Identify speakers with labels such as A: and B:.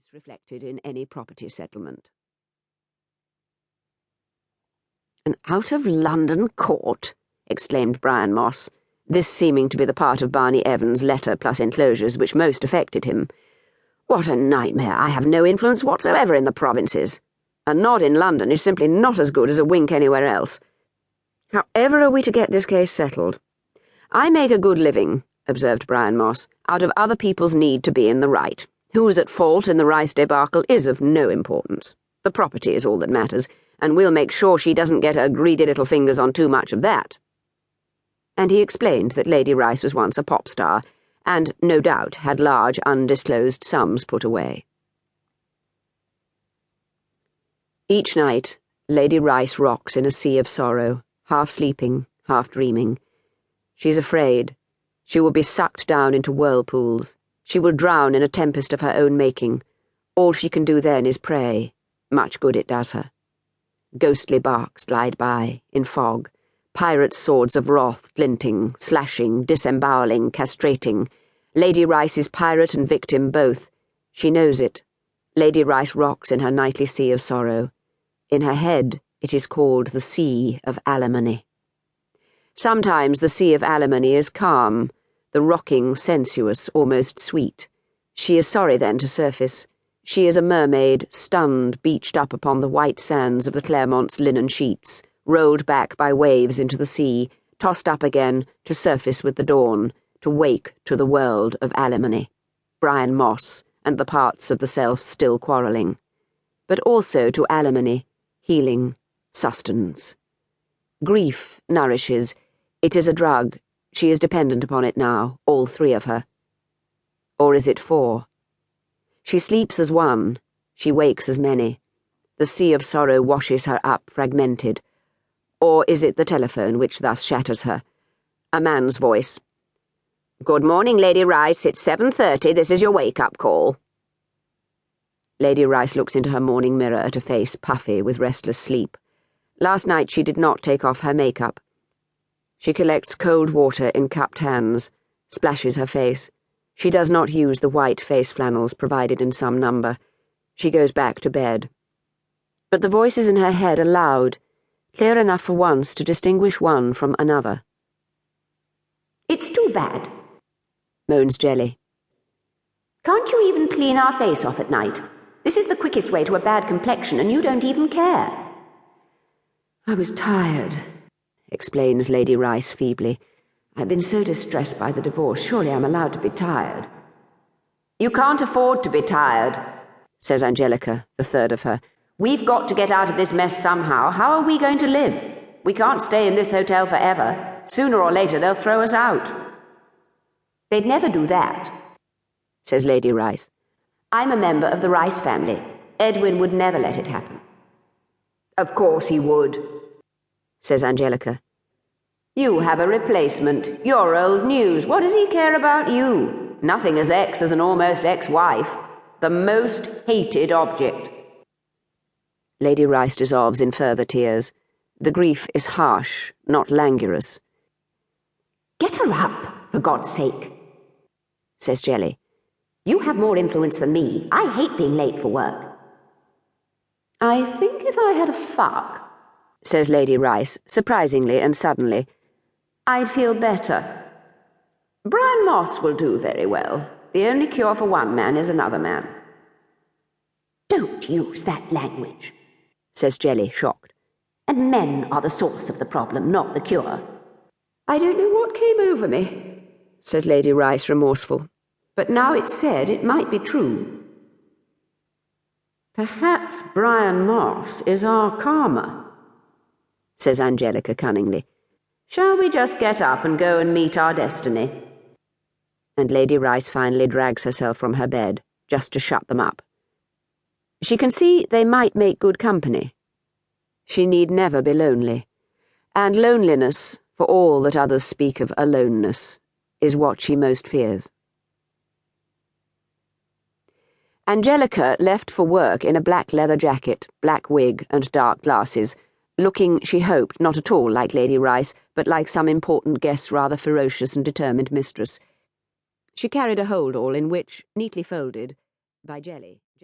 A: voice reflected in any property settlement. "An out-of-London court?" exclaimed Brian Moss, this seeming to be the part of Barney Evans' letter plus enclosures which most affected him. "What a nightmare! I have no influence whatsoever in the provinces. A nod in London is simply not as good as a wink anywhere else. However are we to get this case settled?" "I make a good living," observed Brian Moss, "out of other people's need to be in the right. Who's at fault in the Rice debacle is of no importance. The property is all that matters, and we'll make sure she doesn't get her greedy little fingers on too much of that." And he explained that Lady Rice was once a pop star, and no doubt had large undisclosed sums put away. Each night, Lady Rice rocks in a sea of sorrow, half sleeping, half dreaming. She's afraid. She will be sucked down into whirlpools. She will drown in a tempest of her own making. All she can do then is pray. Much good it does her. Ghostly barks glide by, in fog. Pirates' swords of wrath glinting, slashing, disemboweling, castrating. Lady Rice is pirate and victim both. She knows it. Lady Rice rocks in her nightly sea of sorrow. In her head it is called the Sea of Alimony. Sometimes the Sea of Alimony is calm, the rocking sensuous, almost sweet. She is sorry then to surface. She is a mermaid, stunned, beached up upon the white sands of the Claremont's linen sheets, rolled back by waves into the sea, tossed up again, to surface with the dawn, to wake to the world of alimony, Brian Moss, and the parts of the self still quarrelling, but also to alimony, healing, sustenance. Grief nourishes. It is a drug. She is dependent upon it now, all three of her. Or is it four? She sleeps as one, she wakes as many. The sea of sorrow washes her up, fragmented. Or is it the telephone which thus shatters her? A man's voice. "Good morning, Lady Rice. It's 7:30. This is your wake-up call." Lady Rice looks into her morning mirror at a face puffy with restless sleep. Last night she did not take off her makeup. She collects cold water in cupped hands, splashes her face. She does not use the white face flannels provided in some number. She goes back to bed. But the voices in her head are loud, clear enough for once to distinguish one from another. "It's too bad," moans Jelly. "Can't you even clean our face off at night? This is the quickest way to a bad complexion, and you don't even care." "I was tired," explains Lady Rice feebly. "I've been so distressed by the divorce. Surely I'm allowed to be tired." "You can't afford to be tired," says Angelica, the third of her. "We've got to get out of this mess somehow. How are we going to live? We can't stay in this hotel forever. Sooner or later they'll throw us out." "They'd never do that," says Lady Rice. "I'm a member of the Rice family. Edwin would never let it happen." "Of course he would," says Angelica. "You have a replacement. You're old news. What does he care about you? Nothing as ex as an almost ex-wife. The most hated object." Lady Rice dissolves in further tears. The grief is harsh, not languorous. "Get her up, for God's sake," says Jelly. "You have more influence than me. I hate being late for work." "I think if I had a fuck," says Lady Rice, surprisingly and suddenly, "I'd feel better. Brian Moss will do very well. The only cure for one man is another man." "Don't use that language," says Jelly, shocked. "And men are the source of the problem, not the cure." "I don't know what came over me," says Lady Rice, remorseful. "But now it's said, it might be true." "Perhaps Brian Moss is our karma," says Angelica cunningly. "Shall we just get up and go and meet our destiny?" And Lady Rice finally drags herself from her bed, just to shut them up. She can see they might make good company. She need never be lonely. And loneliness, for all that others speak of aloneness, is what she most fears. Angelica left for work in a black leather jacket, black wig, and dark glasses, looking, she hoped, not at all like Lady Rice, but like some important guest's rather ferocious and determined mistress. She carried a hold-all in which, neatly folded, by Jelly,